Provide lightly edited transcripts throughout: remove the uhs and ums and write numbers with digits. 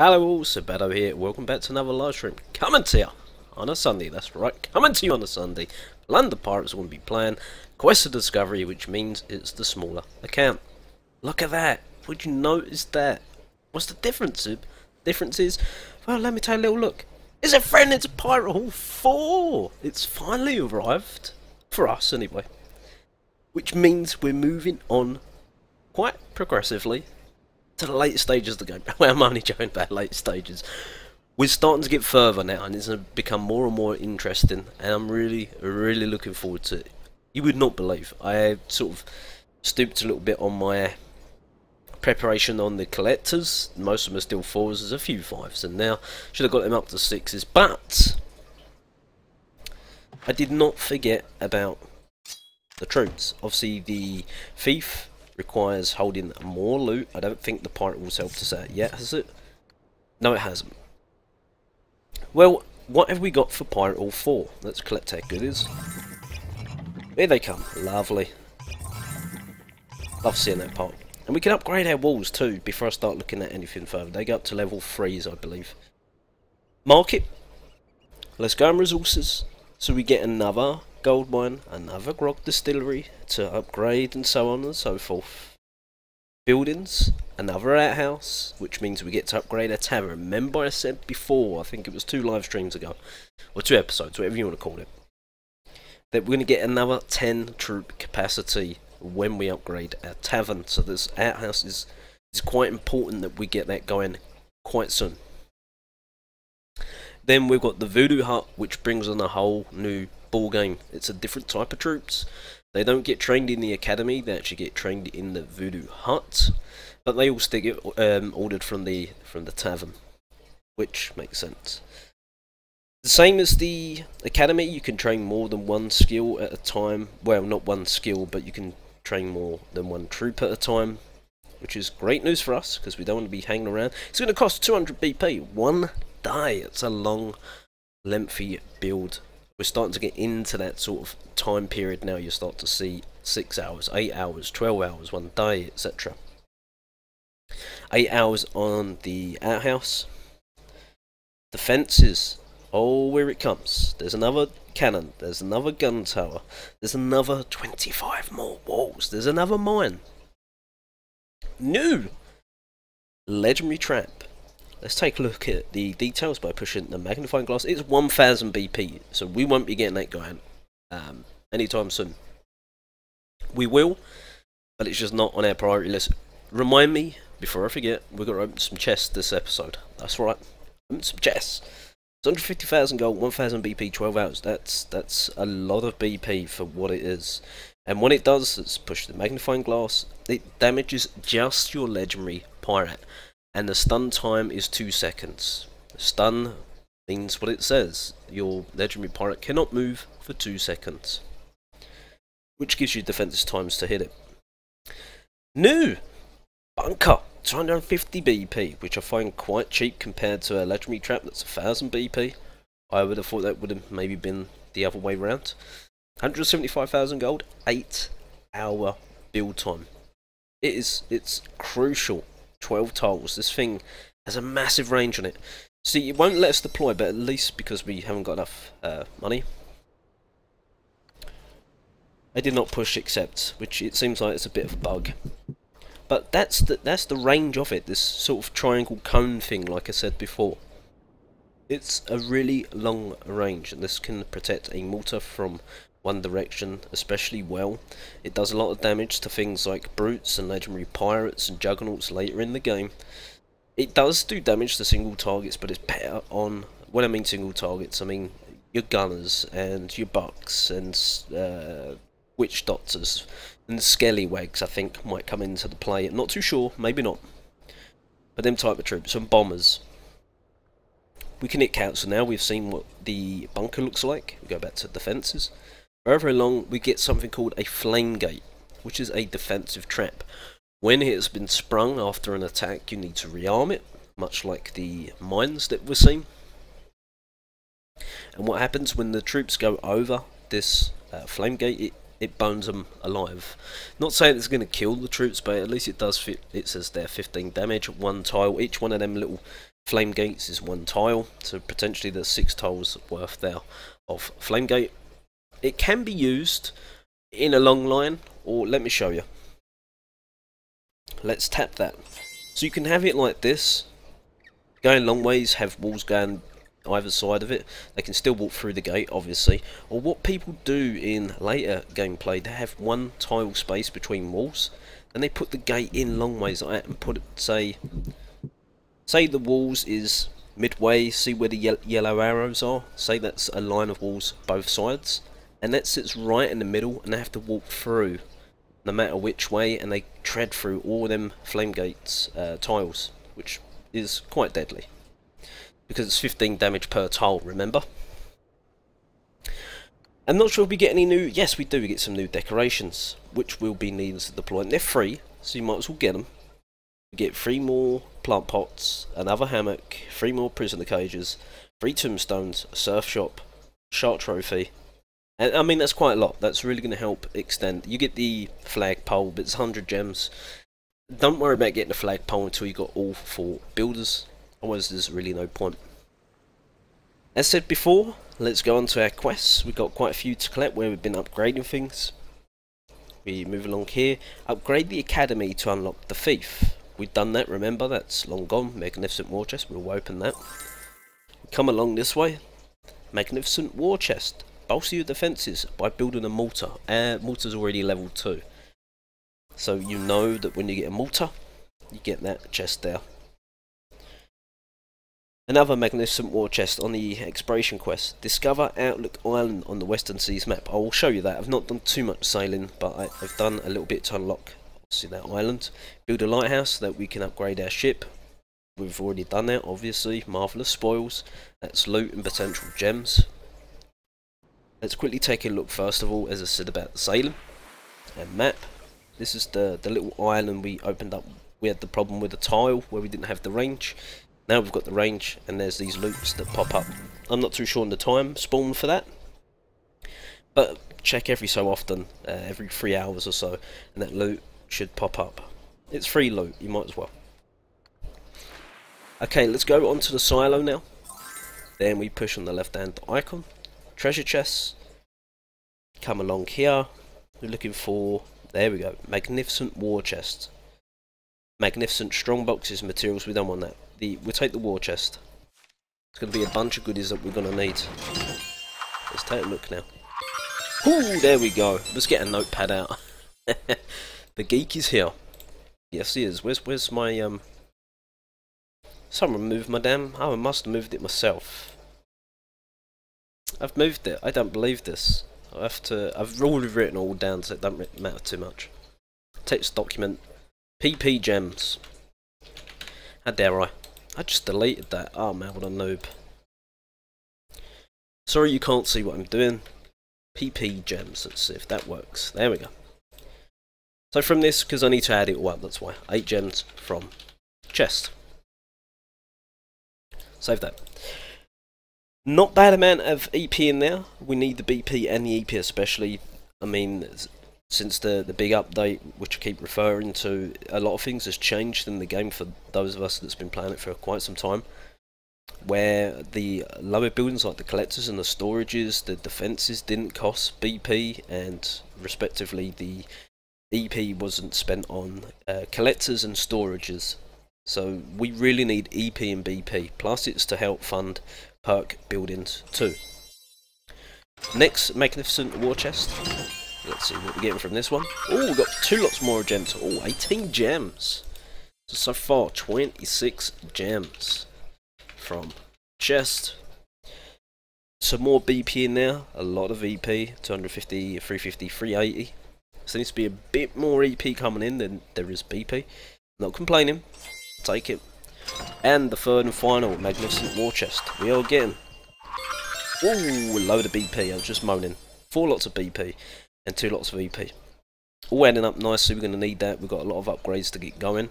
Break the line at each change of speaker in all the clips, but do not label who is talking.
Hello all, Sabato here, welcome back to another live stream. Coming to you on a Sunday, that's right, coming to you on a Sunday. Plunder Pirates will be playing Quest of Discovery, which means it's the smaller account. Look at that, would you notice that? What's the difference, Sib? Difference is, well, let me take a little look. It's a friend, it's Pirate Hall 4! It's finally arrived, for us anyway. Which means we're moving on quite progressively to the late stages of the game. Well, I'm only joking about late stages. We're starting to get further now, and it's going to become more and more interesting, and I'm really looking forward to it. You would not believe, I sort of stooped a little bit on my preparation on the collectors. Most of them are still 4s, there's a few 5s, and now should have got them up to 6s, but I did not forget about the troops. Obviously the thief requires holding more loot. I don't think the pirate will help us out yet, has it? No, it hasn't. Well, what have we got for Pirate Hall 4? Let's collect our goodies. Here they come. Lovely. Love seeing that part. And we can upgrade our walls too before I start looking at anything further. They go up to level 3s, I believe. Market. Let's go on resources. So we get another gold mine, another grog distillery to upgrade, and so on and so forth. Buildings, another outhouse, which means we get to upgrade our tavern. Remember I said before, I think it was 2 live streams ago, or 2 episodes, whatever you want to call it, that we're going to get another 10 troop capacity when we upgrade our tavern. So this outhouse is quite important that we get that going quite soon. Then we've got the voodoo hut, which brings on a whole new ball game. It's a different type of troops. They don't get trained in the academy, they actually get trained in the voodoo hut, but they all still get ordered from the tavern, which makes sense. The same as the academy, you can train more than one skill at a time. Well, not one skill, but you can train more than one troop at a time, which is great news for us because we don't want to be hanging around. It's going to cost 200 BP one day. It's a long, lengthy build. We're starting to get into that sort of time period now. You start to see 6 hours, 8 hours, 12 hours, 1 day, etc. 8 hours on the outhouse. The fences. Oh, here it comes. There's another cannon. There's another gun tower. There's another 25 more walls. There's another mine. New legendary trap. Let's take a look at the details by pushing the magnifying glass. It's 1000 BP, so we won't be getting that going anytime soon. We will, but it's just not on our priority list. Remind me, before I forget, we've got to open some chests this episode. That's right, open some chests. 150,000 gold, 1000 BP, 12 hours. That's a lot of BP for what it is. And what it does is push the magnifying glass. It damages just your legendary pirate. And the stun time is 2 seconds. Stun means what it says. Your legendary pirate cannot move for 2 seconds. Which gives you defensive times to hit it. New bunker, 250 BP, which I find quite cheap compared to a legendary trap that's 1000 BP. I would have thought that would have maybe been the other way around. 175,000 gold, 8 hour build time. It's crucial. 12 tiles. This thing has a massive range on it. See, it won't let us deploy, but at least because we haven't got enough money. I did not push accept, which it seems like it's a bit of a bug. But that's the range of it. This sort of triangle cone thing, like I said before. It's a really long range, and this can protect a mortar from one direction especially well. It does a lot of damage to things like brutes and legendary pirates and juggernauts later in the game. It does do damage to single targets, but it's better on, when I mean single targets, I mean your gunners and your bucks and witch doctors and skellywags. I think might come into the play. I'm not too sure, maybe not. But them type of troops and bombers. We can hit council now. We've seen what the bunker looks like. We go back to defences. However along, we get something called a flame gate, which is a defensive trap. When it has been sprung after an attack, you need to rearm it, much like the mines that we're seeing. And what happens when the troops go over this flame gate, it bones them alive. Not saying it's going to kill the troops, but at least it does fit. It says there 15 damage, 1 tile. Each one of them little flame gates is 1 tile, so potentially there's 6 tiles worth there of flame gate. It can be used in a long line, or let me show you. Let's tap that. So you can have it like this, going long ways, have walls going either side of it. They can still walk through the gate, obviously. Or what people do in later gameplay, they have 1 tile space between walls, and they put the gate in long ways like that, and put it, say the walls is midway, see where the yellow arrows are, say that's a line of walls both sides, and that sits right in the middle, and they have to walk through no matter which way, and they tread through all them flame gates tiles, which is quite deadly because it's 15 damage per tile, remember. I'm not sure if we get any new. Yes, we do. We get some new decorations, which will be needed to deploy, and they're free, so you might as well get them. We get 3 more plant pots, another hammock, 3 more prisoner cages, 3 tombstones, a surf shop, shark trophy. And I mean, that's quite a lot. That's really going to help extend. You get the flagpole, but it's 100 gems. Don't worry about getting the flagpole until you got all 4 builders. Otherwise, there's really no point. As said before, let's go on to our quests. We've got quite a few to collect where we've been upgrading things. We move along here. Upgrade the academy to unlock the thief. We've done that, remember, that's long gone. Magnificent war chest, we'll open that. We come along this way. Magnificent war chest. Bolster your defences by building a mortar. Mortar's already level 2. So you know that when you get a mortar, you get that chest there. Another magnificent war chest on the exploration quest. Discover Outlook Island on the Western Seas map. I will show you that. I've not done too much sailing, but I've done a little bit to unlock obviously that island. Build a lighthouse so that we can upgrade our ship. We've already done that, obviously. Marvellous spoils. That's loot and potential gems. Let's quickly take a look first of all, as I said, about the sailing and map. This is the little island we opened up. We had the problem with the tile where we didn't have the range. Now we've got the range, and there's these loops that pop up. I'm not too sure on the time spawn for that, but check every so often, every 3 hours or so, and that loot should pop up. It's free loot, you might as well. Okay, let's go on to the silo now. Then we push on the left hand icon. Treasure chests. Come along here. We're looking for, there we go, magnificent war chest. Magnificent strong boxes, materials, we don't want that. We'll take the war chest. It's going to be a bunch of goodies that we're going to need. Let's take a look now. Ooh, there we go. Let's get a notepad out. The geek is here. Yes, he is. Where's my Someone moved my damn. Oh, I must have moved it myself. I've moved it. I don't believe this. I've already written all down, so it doesn't matter too much. Text document. PP gems. How dare I? I just deleted that. Oh man, what a noob. Sorry you can't see what I'm doing. PP gems. Let's see if that works. There we go. So from this, because I need to add it all up, that's why. 8 gems from chest. Save that. Not bad amount of EP in there. We need the BP and the EP especially. I mean, since the big update, which I keep referring to, a lot of things has changed in the game for those of us that's been playing it for quite some time. Where the lower buildings like the collectors and the storages, the defences didn't cost BP, and respectively the EP wasn't spent on collectors and storages. So we really need EP and BP, plus it's to help fund perk buildings too. Next, magnificent war chest. Let's see what we're getting from this one. Oh, we've got 2 lots more gems. Oh, 18 gems. So far, 26 gems from chest. Some more BP in there. A lot of EP. 250, 350, 380. Seems to be a bit more EP coming in than there is BP. Not complaining. Take it. And the third and final magnificent war chest. We are getting. Ooh, a load of BP. I was just moaning. 4 lots of BP and 2 lots of EP. All adding up nicely. We're going to need that. We've got a lot of upgrades to get going.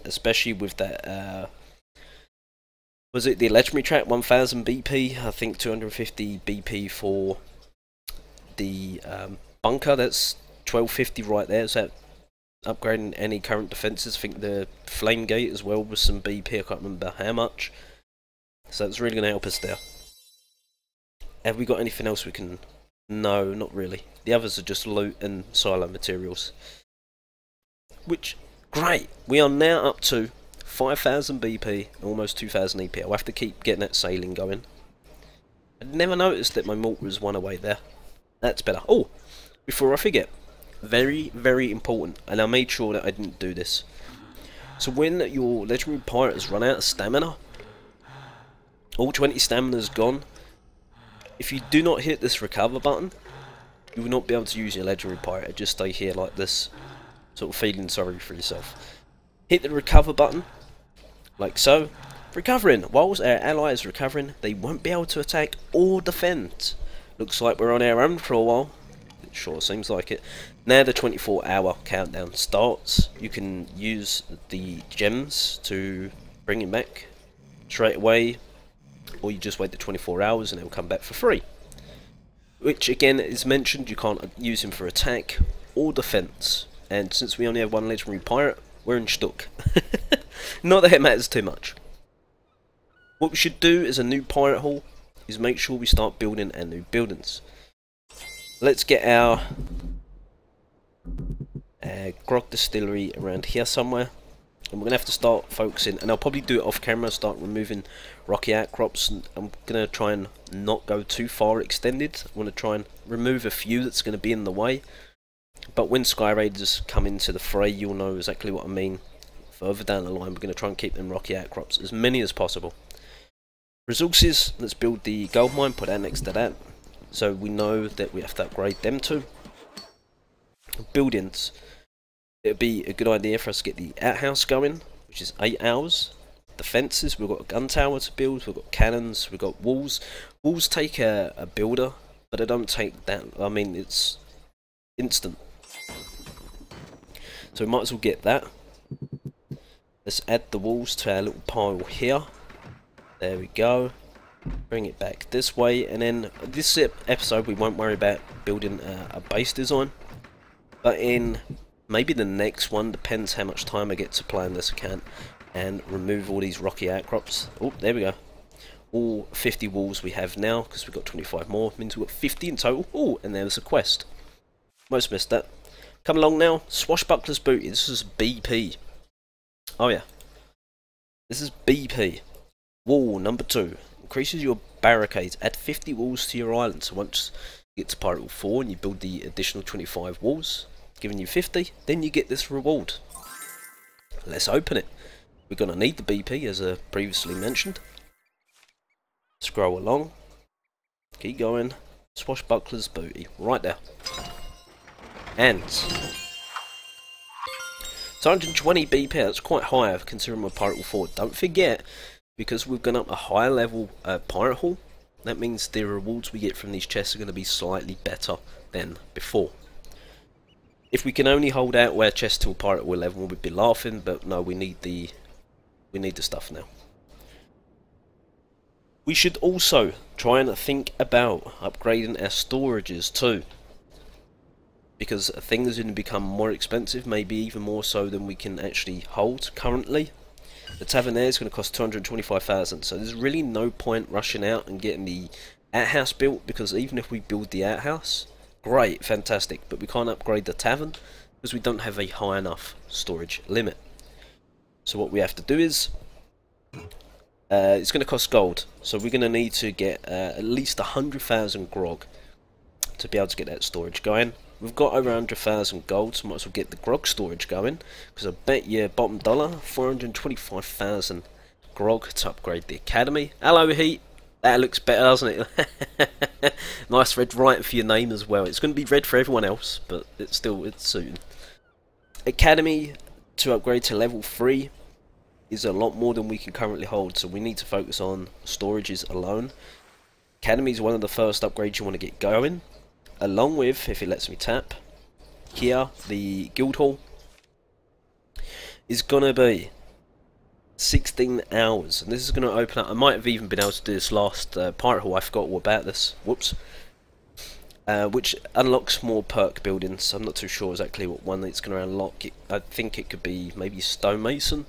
Especially with that. Was it the legendary track? 1000 BP. I think 250 BP for the bunker. That's 1250 right there. So upgrading any current defences. I think the Flame Gate as well with some BP, I can't remember how much. So that's really going to help us there. Have we got anything else we can... No, not really. The others are just loot and silo materials. Which, great! We are now up to 5,000 BP, almost 2,000 EP. I'll have to keep getting that sailing going. I'd never noticed that my mortar was one away there. That's better. Oh, before I forget, very, very important, and I made sure that I didn't do this. So when your legendary pirate has run out of stamina, all 20 stamina is gone. If you do not hit this recover button, you will not be able to use your legendary pirate. Just stay here like this, sort of feeling sorry for yourself. Hit the recover button, like so. Recovering. Whilst our ally is recovering, they won't be able to attack or defend. Looks like we're on our own for a while. It sure seems like it. Now the 24-hour countdown starts. You can use the gems to bring him back straight away, or you just wait the 24 hours and he'll come back for free. Which again is mentioned, you can't use him for attack or defense. And since we only have one legendary pirate, we're in stuck. Not that it matters too much. What we should do as a new pirate hall is make sure we start building our new buildings. Let's get our grog distillery around here somewhere. And we're going to have to start focusing, and I'll probably do it off camera, start removing rocky outcrops. And I'm going to try and not go too far extended. I want to try and remove a few that's going to be in the way. But when Sky Raiders come into the fray, you'll know exactly what I mean. Further down the line, we're going to try and keep them rocky outcrops, as many as possible. Resources, let's build the gold mine, put that next to that, so we know that we have to upgrade them too. Buildings, it would be a good idea for us to get the outhouse going, which is 8 hours. Defences, we've got a gun tower to build, we've got cannons, we've got walls. Walls take a builder, but they don't take that, I mean it's instant. So we might as well get that. Let's add the walls to our little pile here. There we go. Bring it back this way, and then this episode we won't worry about building a base design, but in maybe the next one, depends how much time I get to play on this account, and remove all these rocky outcrops. Oh, there we go. All 50 walls we have now, because we've got 25 more, means we've got 50 in total. Oh, and there's a quest. Most missed that. Come along now, Swashbuckler's Booty. This is BP. Oh yeah. This is BP. Wall number 2. Increases your barricades. Add 50 walls to your island. So once you get to Pirate Hall 4 and you build the additional 25 walls, giving you 50, then you get this reward. Let's open it. We're going to need the BP, as previously mentioned. Scroll along. Keep going. Swashbuckler's Booty. Right there. And... it's 120 BP, that's quite high considering my Pirate Hall 4. Don't forget, because we've gone up a higher level Pirate Hall, that means the rewards we get from these chests are going to be slightly better than before. If we can only hold out where chests till Pirate Hall 11, we'd be laughing, but no, we need the stuff now. We should also try and think about upgrading our storages too, because things are going to become more expensive, maybe even more so than we can actually hold currently. The tavern there is going to cost 225,000, so there's really no point rushing out and getting the outhouse built, because even if we build the outhouse, great, fantastic, but we can't upgrade the tavern because we don't have a high enough storage limit. So what we have to do is, it's going to cost gold, so we're going to need to get at least 100,000 grog to be able to get that storage going. We've got over 100,000 gold, so might as well get the grog storage going, because I bet you bottom dollar 425,000 grog to upgrade the academy. Hello Heat, that looks better, doesn't it? Nice red writing for your name as well. It's going to be red for everyone else, but it's suiting. Academy to upgrade to level 3 is a lot more than we can currently hold, so we need to focus on storages alone. Academy is one of the first upgrades you want to get going. Along with, if it lets me tap, here, the guild hall is going to be 16 hours. And this is going to open up, I might have even been able to do this last Pirate Hall, I forgot all about this, whoops. which unlocks more perk buildings. I'm not too sure exactly what one it's going to unlock. I think it could be maybe Stonemason.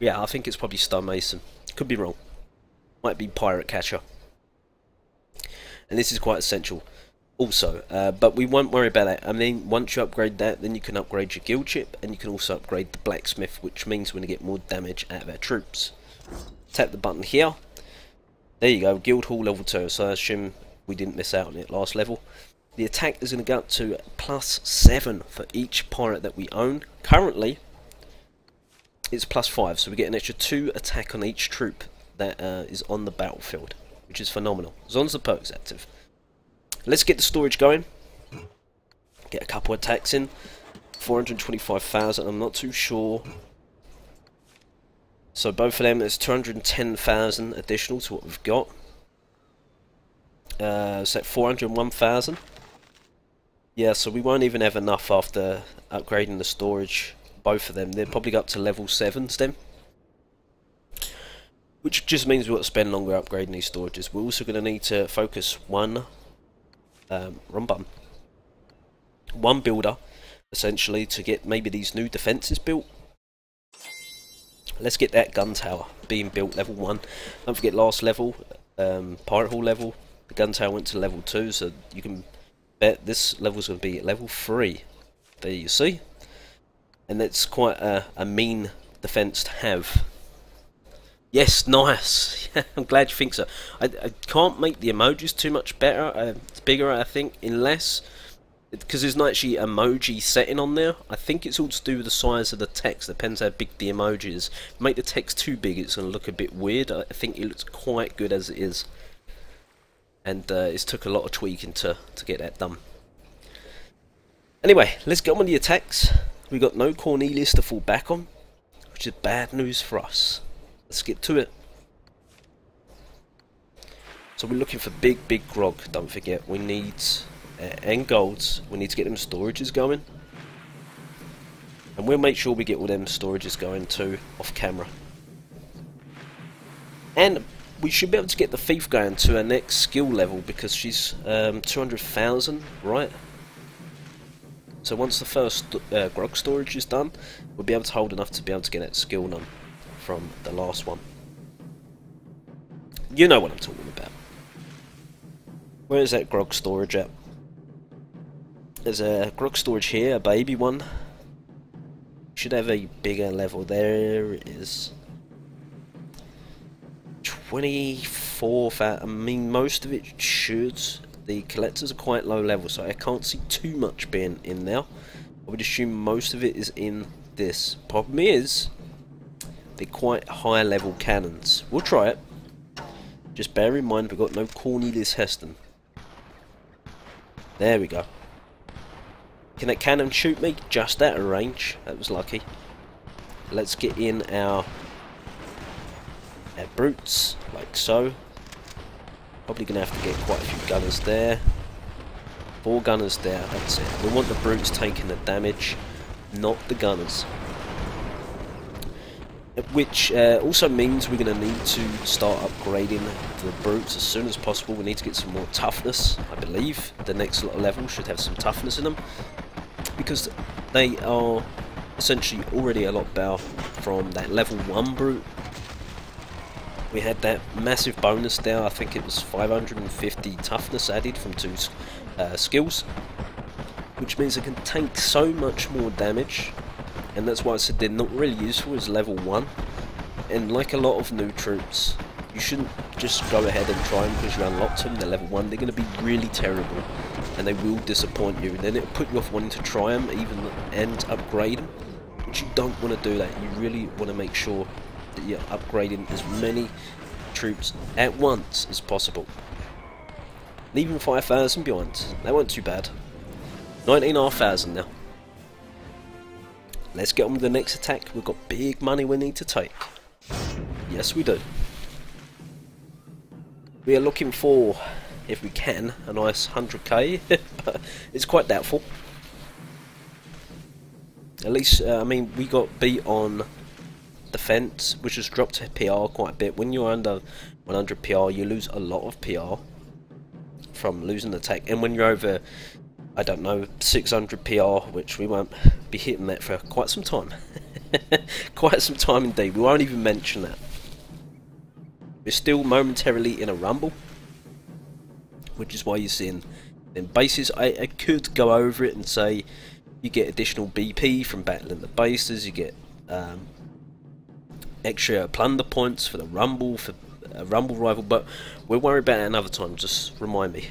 Yeah, I think it's probably Stonemason. Could be wrong. Might be Pirate Catcher. And this is quite essential also, but we won't worry about that. I mean, once you upgrade that, then you can upgrade your guild chip, and you can also upgrade the blacksmith, which means we're going to get more damage out of our troops. Tap the button here. There you go, guild hall level 2, so I assume we didn't miss out on it last level. The attack is going to go up to +7 for each pirate that we own. Currently, it's +5, so we get an extra 2 attack on each troop that is on the battlefield, which is phenomenal, as long as the perk's active. Let's get the storage going. Get a couple attacks in. 425,000, I'm not too sure. So both of them, there's 210,000 additional to what we've got. So 401,000. Yeah, so we won't even have enough after upgrading the storage. Both of them, they're probably up to level 7s then. Which just means we've got to spend longer upgrading these storages. We're also going to need to focus one builder, essentially, to get maybe these new defences built. Let's get that gun tower being built level 1. Don't forget last level, Pirate Hall level, the gun tower went to level 2, so you can bet this level's going to be at level 3. There you see. And that's quite a mean defence to have. Yes, nice. I'm glad you think so. I can't make the emojis too much better. It's bigger, I think, unless, because there's not actually emoji setting on there. I think it's all to do with the size of the text. Depends how big the emoji is. Make the text too big, it's going to look a bit weird. I think it looks quite good as it is, and it's took a lot of tweaking to get that done. Anyway, let's get on with the attacks. We've got no Cornelius to fall back on, which is bad news for us. Let's get to it. So we're looking for big grog, don't forget. We need, and golds, we need to get them storages going. And we'll make sure we get all them storages going too, off camera. And we should be able to get the thief going to her next skill level, because she's 200,000, right? So once the first grog storage is done, we'll be able to hold enough to be able to get that skill done from the last one. You know what I'm talking about. Where is that grog storage at? There's a grog storage here, a baby one. Should have a bigger level. There it is. 24,000. I mean, most of it should. The collectors are quite low level, so I can't see too much being in there. I would assume most of it is in this. Problem is, they're quite high level cannons. We'll try it. Just bear in mind we've got no Cornelius Heston. There we go. Can that cannon shoot me? Just out of range. That was lucky. Let's get in our brutes, like so. Probably going to have to get quite a few gunners there. 4 gunners there, that's it. We want the brutes taking the damage, not the gunners. Which also means we're going to need to start upgrading the brutes as soon as possible. We need to get some more toughness, I believe. The next level should have some toughness in them, because they are essentially already a lot better from that level 1 brute. We had that massive bonus there. I think it was 550 toughness added from 2 skills, which means it can take so much more damage. And that's why I said they're not really useful as level 1. And like a lot of new troops, you shouldn't just go ahead and try them because you unlocked them. They're level 1. They're going to be really terrible, and they will disappoint you. And then it'll put you off wanting to try them even and upgrade them. But you don't want to do that. You really want to make sure that you're upgrading as many troops at once as possible. Leaving 5,000 behind. That wasn't too bad. 19,500 now. Let's get on with the next attack. We've got big money we need to take. Yes, we do. We are looking for, if we can, a nice 100k, but it's quite doubtful. At least, I mean, we got beat on defense, which has dropped PR quite a bit. When you're under 100 PR, you lose a lot of PR from losing attack. And when you're over, I don't know, 600 PR, which we won't be hitting that for quite some time. Quite some time indeed. We won't even mention that. We're still momentarily in a rumble, which is why you're seeing them bases. I could go over it and say you get additional BP from battling the bases, you get extra plunder points for the rumble, for a rumble rival, but we'll worry about that another time. Just remind me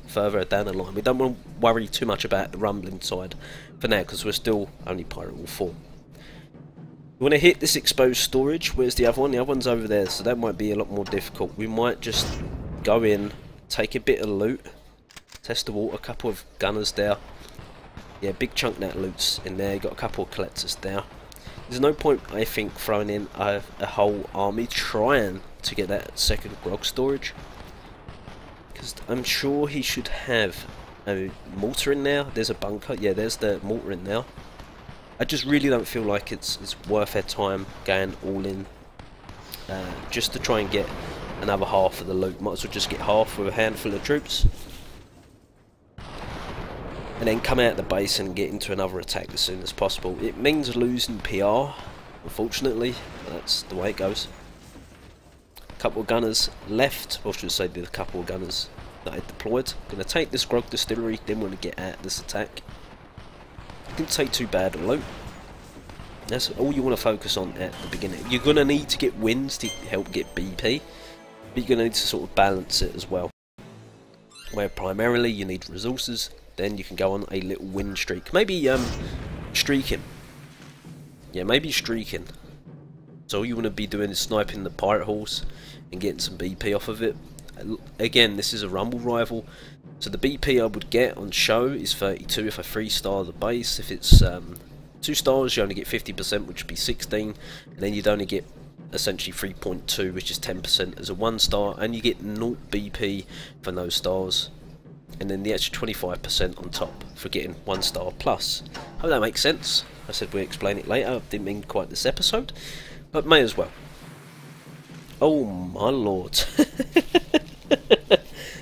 further down the line. We don't want to worry too much about the rumbling side for now, because we're still only Pirate War 4. We want to hit this exposed storage. Where's the other one? The other one's over there, so that might be a lot more difficult. We might just go in, take a bit of loot, test the water, a couple of gunners there. Yeah, big chunk of that loot's in there. Got a couple of collectors there. There's no point, I think, throwing in a whole army trying to get that second grog storage, because I'm sure he should have a mortar in there. There's a bunker. Yeah, there's the mortar in there. I just really don't feel like it's worth their time going all in just to try and get another half of the loot. Might as well just get half with a handful of troops, and then come out of the base and get into another attack as soon as possible. It means losing PR, unfortunately, but that's the way it goes. A couple of gunners left, or should I say the couple of gunners that I deployed. Gonna take this grog distillery, then we're gonna get at this attack. Didn't take too bad of loot. That's all you want to focus on at the beginning. You're gonna need to get wins to help get BP, but you're gonna need to sort of balance it as well. Where primarily you need resources, then you can go on a little win streak. Maybe streaking. Yeah, maybe streaking. So all you want to be doing is sniping the pirate horse and getting some BP off of it. Again, this is a rumble rival, so the BP I would get on show is 32 if I 3-star the base. If it's 2 stars, you only get 50%, which would be 16, and then you'd only get essentially 3.2, which is 10% as a 1-star, and you get 0 BP for no stars, and then the extra 25% on top for getting 1-star plus. Hope that makes sense. I said we'd explain it later. I didn't mean quite this episode, but may as well. Oh my lord.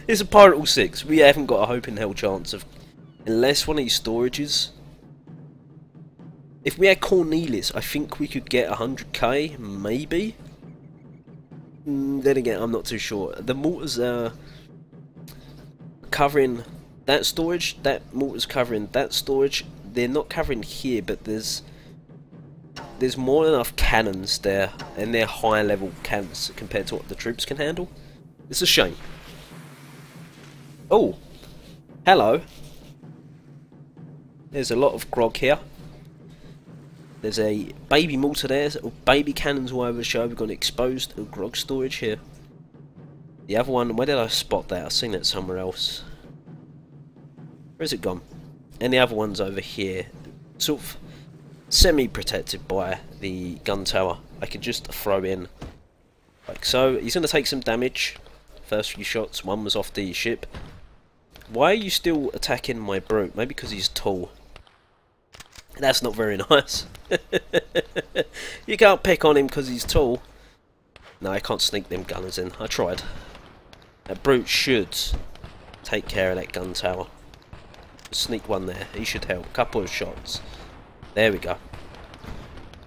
It's a Pirate War 6. We haven't got a hope in hell chance of, unless one of these storages. If we had Cornelius, I think we could get 100k, maybe. Then again, I'm not too sure. The mortars are covering that storage. That mortar's covering that storage. They're not covering here, but there's more than enough cannons there, and they're higher level cannons compared to what the troops can handle. It's a shame. Oh, hello. There's a lot of grog here. There's a baby mortar there, or baby cannons all over the show. We've got an exposed grog storage here. The other one, where did I spot that? I've seen that somewhere else. Where's it gone? And the other one's over here, sort of semi-protected by the gun tower. I can just throw in like so. He's going to take some damage. First few shots, one was off the ship. Why are you still attacking my brute? Maybe because he's tall. That's not very nice. You can't pick on him because he's tall. No, I can't sneak them gunners in. I tried. That brute should take care of that gun tower. Sneak one there. He should help. Couple of shots. There we go.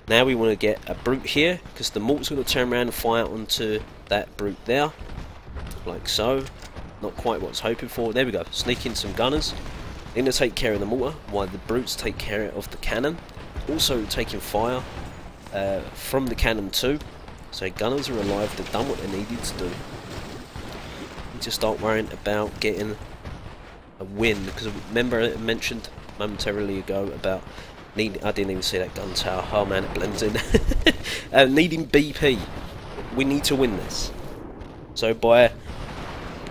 Now we want to get a brute here, because the mortar's going to turn around and fire onto that brute there. Like so. Not quite what I was hoping for. There we go. Sneak in some gunners. They're going to take care of the mortar, while the brutes take care of the cannon. Also taking fire from the cannon too. So gunners are alive. They've done what they needed to do. Need to start worrying about getting a win, because remember I mentioned momentarily ago about I didn't even see that gun tower. Oh man, it blends in. Needing BP. We need to win this. So by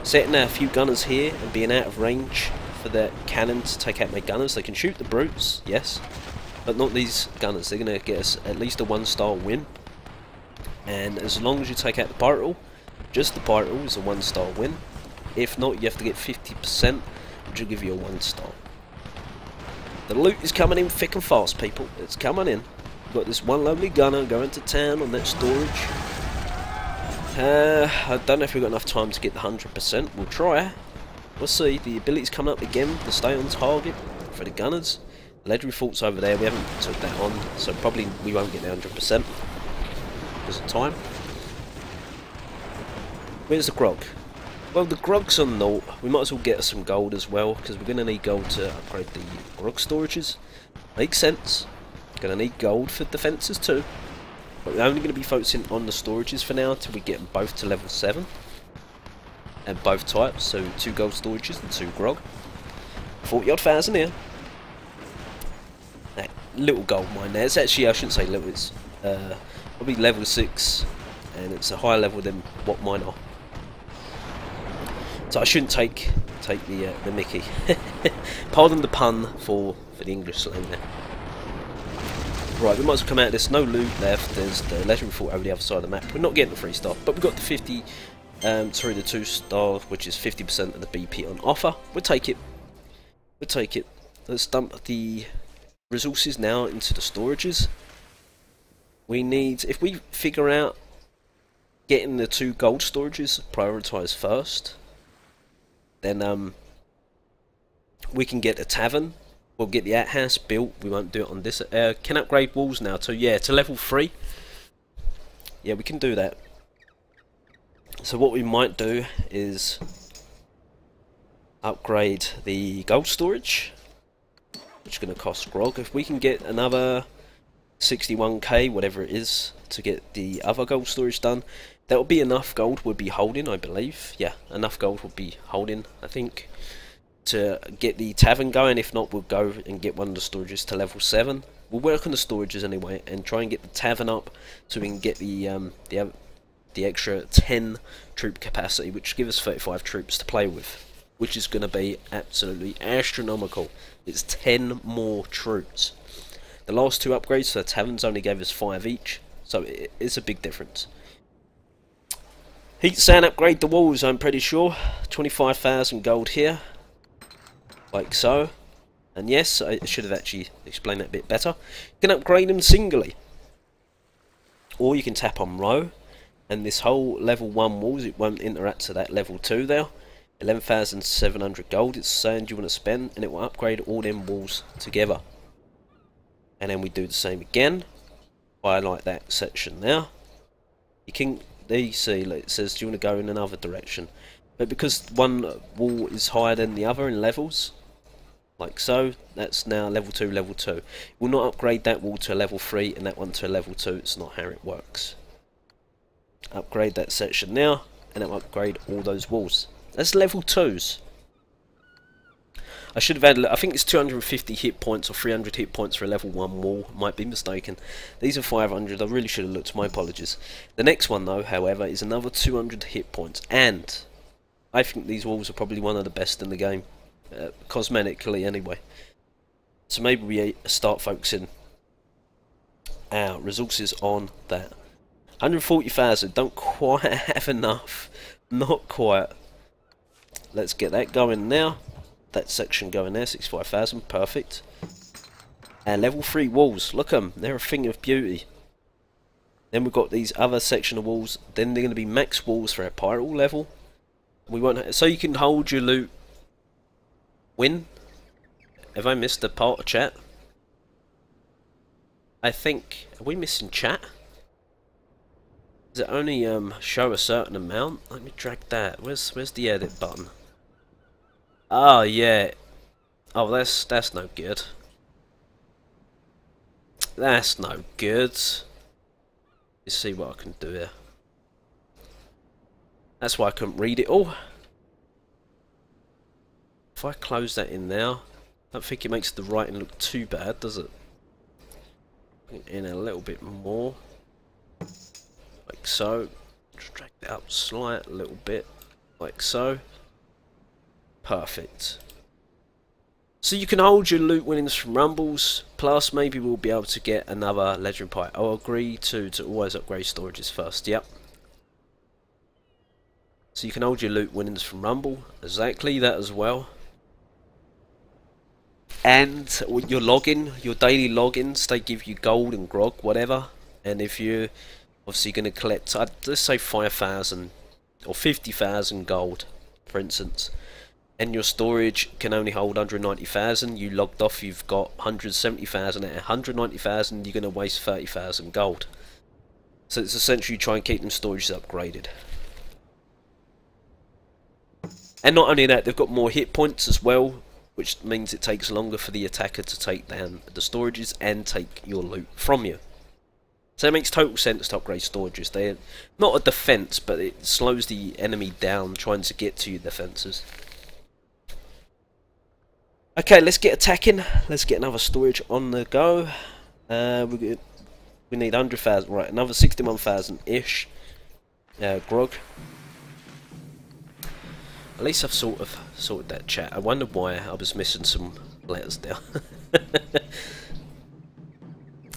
setting a few gunners here and being out of range for the cannon to take out my gunners, they can shoot the brutes, yes, but not these gunners. They're going to get us at least a 1-star win, and as long as you take out the pirate hall, just the pirate hall is a 1-star win. If not, you have to get 50%, which will give you a 1-star. The loot is coming in thick and fast, people. It's coming in. We've got this one lovely gunner going to town on that storage. I don't know if we've got enough time to get the 100%. We'll try. We'll see. The ability's coming up again to stay on target for the gunners. The legendary fault's over there. We haven't took that on, so probably we won't get the 100% because of time. Where's the grog? Well, the grog's on 0. We might as well get us some gold as well, because we're going to need gold to upgrade the grog storages. Makes sense. Going to need gold for defences too. But we're only going to be focusing on the storages for now until we get them both to level 7. And both types, so 2 gold storages and 2 grog. 40 odd thousand here. That little gold mine there. It's actually, I shouldn't say little, it's probably level 6. And it's a higher level than what mine are. So I shouldn't take the mickey. Pardon the pun for the English slang there. Right, we might as well come out of this. No loot left. There's the legendary fort over the other side of the map. We're not getting the 3-star, but we've got the 50. Sorry, the 2-star, which is 50% of the BP on offer. We'll take it. We'll take it. Let's dump the resources now into the storages. We need, if we figure out getting the 2 gold storages prioritised first, then we can get a tavern. We'll get the outhouse built. We won't do it on this. Can upgrade walls now to, yeah, to level 3. Yeah, we can do that. So what we might do is upgrade the gold storage, which is going to cost grog. If we can get another 61k, whatever it is, to get the other gold storage done, that will be enough gold would be holding, I believe. Yeah, enough gold would be holding, I think, to get the tavern going. If not, we'll go and get one of the storages to level 7. We'll work on the storages anyway and try and get the tavern up so we can get the extra 10 troop capacity, which gives us 35 troops to play with, which is going to be absolutely astronomical. It's 10 more troops. The last 2 upgrades to the taverns only gave us 5 each, so it's a big difference. Heat sand upgrade the walls, I'm pretty sure. 25,000 gold here, like so. And yes, I should have actually explained that a bit better. You can upgrade them singly, or you can tap on row. And this whole level 1 walls, it won't interact to that level 2 there. 11,700 gold it's saying you want to spend, and it will upgrade all them walls together. And then we do the same again. Highlight that section there. You can, there you see, it says do you want to go in another direction. But because one wall is higher than the other in levels, like so, that's now level 2, level 2. We'll not upgrade that wall to a level 3 and that one to a level 2, it's not how it works. Upgrade that section now, and it will upgrade all those walls. That's level 2s. I should have added, I think it's 250 hit points or 300 hit points for a level 1 wall. Might be mistaken. These are 500. I really should have looked. My apologies. The next one, though, however, is another 200 hit points. And I think these walls are probably one of the best in the game. Cosmetically, anyway. So maybe we start focusing our resources on that. 140,000. Don't quite have enough. Not quite. Let's get that going now. That section going there, 65,000, perfect. And level 3 walls, look at them, they're a thing of beauty. Then we've got these other section of walls, then they're going to be max walls for our pirate level. We won't so you can hold your loot. Win. Have I missed a part of chat? I think, are we missing chat? Does it only show a certain amount? Let me drag that. Where's the edit button? Oh yeah. Oh, that's no good. That's no good. Let's see what I can do here. That's why I couldn't read it all. If I close that in now, I don't think it makes the writing look too bad, does it? In a little bit more. Like so. Just drag it up slight a little bit. Like so. Perfect. So you can hold your loot winnings from rumbles, plus maybe we'll be able to get another legendary pie. I'll agree to always upgrade storages first, yep. So you can hold your loot winnings from rumble, exactly that as well. And your login, your daily logins, they give you gold and grog, whatever. And if you're obviously going to collect, let's say 5,000 or 50,000 gold, for instance. and your storage can only hold 190,000, you logged off, you've got 170,000. At 190,000, you're going to waste 30,000 gold. So it's essentially try and keep them storages upgraded. And not only that, they've got more hit points as well, which means it takes longer for the attacker to take down the storages and take your loot from you. So it makes total sense to upgrade storages. They're not a defense, but it slows the enemy down trying to get to your defenses. Okay, let's get attacking. Let's get another storage on the go. We need 100,000, right? Another 61,000-ish grog. At least I've sort of sorted that chat. I wonder why I was missing some letters there.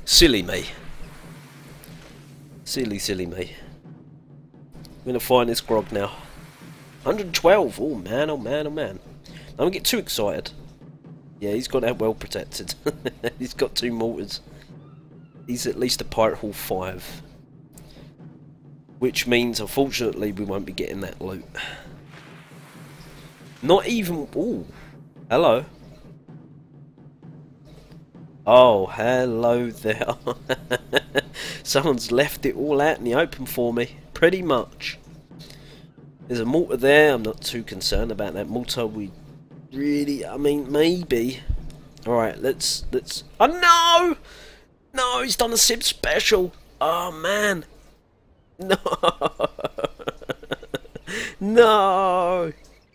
Silly me. Silly me. I'm gonna find this grog now. 112. Oh man, oh man, oh man. Don't get too excited. Yeah, he's got that well protected. He's got 2 mortars. He's at least a Pirate Hall 5. Which means, unfortunately, we won't be getting that loot. Not even... Ooh. Hello. Oh, hello there. Someone's left it all out in the open for me. Pretty much. There's a mortar there. I'm not too concerned about that mortar. We really... I mean, maybe... Alright, let's... Oh, no! No, he's done a SIB special. Oh, man. No. No.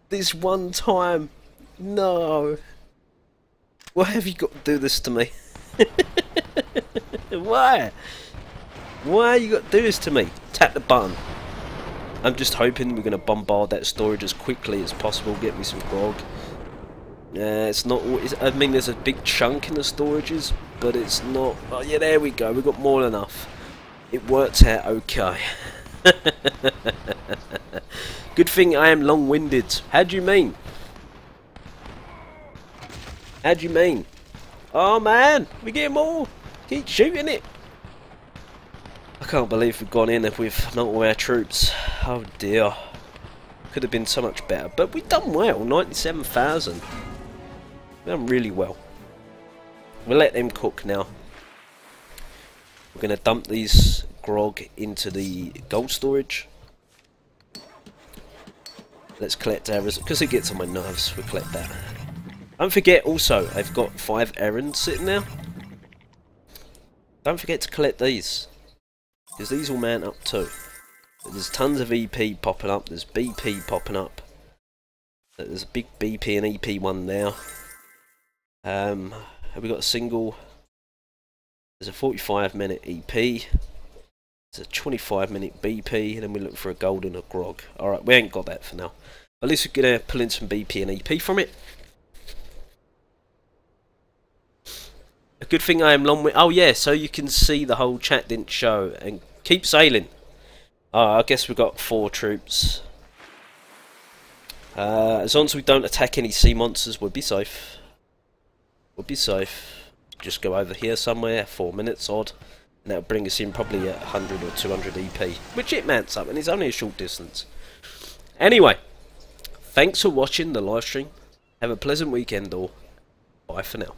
This one time. No. Why have you got to do this to me? Why? Why you got to do this to me? Tap the button. I'm just hoping we're going to bombard that storage as quickly as possible. Get me some grog. It's not... I mean, there's a big chunk in the storages, but it's not... Oh, yeah, there we go. We've got more than enough. It worked out okay. Good thing I am long-winded. How do you mean? How do you mean? Oh, man. We get more. Keep shooting it. I can't believe we've gone in with not all our troops. Oh, dear. Could have been so much better. But we've done well. 97,000. We've done really well. We'll let them cook now. We're going to dump these grog into the gold storage. Let's collect errors, because it gets on my nerves. We'll collect that. Don't forget also, I've got 5 errands sitting there. Don't forget to collect these, because these will mount up too. There's tons of EP popping up, there's BP popping up. There's a big BP and EP one now. Have we got a single? There's a 45-minute EP. There's a 25-minute BP, and then we look for a gold and a grog. Alright, we ain't got that for now. At least we're going to pull in some BP and EP from it. A good thing I am long with... Oh yeah, so you can see the whole chat didn't show. And keep sailing. I guess we've got 4 troops. As long as we don't attack any sea monsters, we'll be safe. We'll be safe. Just go over here somewhere, 4 minutes odd. And that'll bring us in probably at 100 or 200 EP. Which it mounts up, and it's only a short distance. Anyway, thanks for watching the live stream. Have a pleasant weekend all. Bye for now.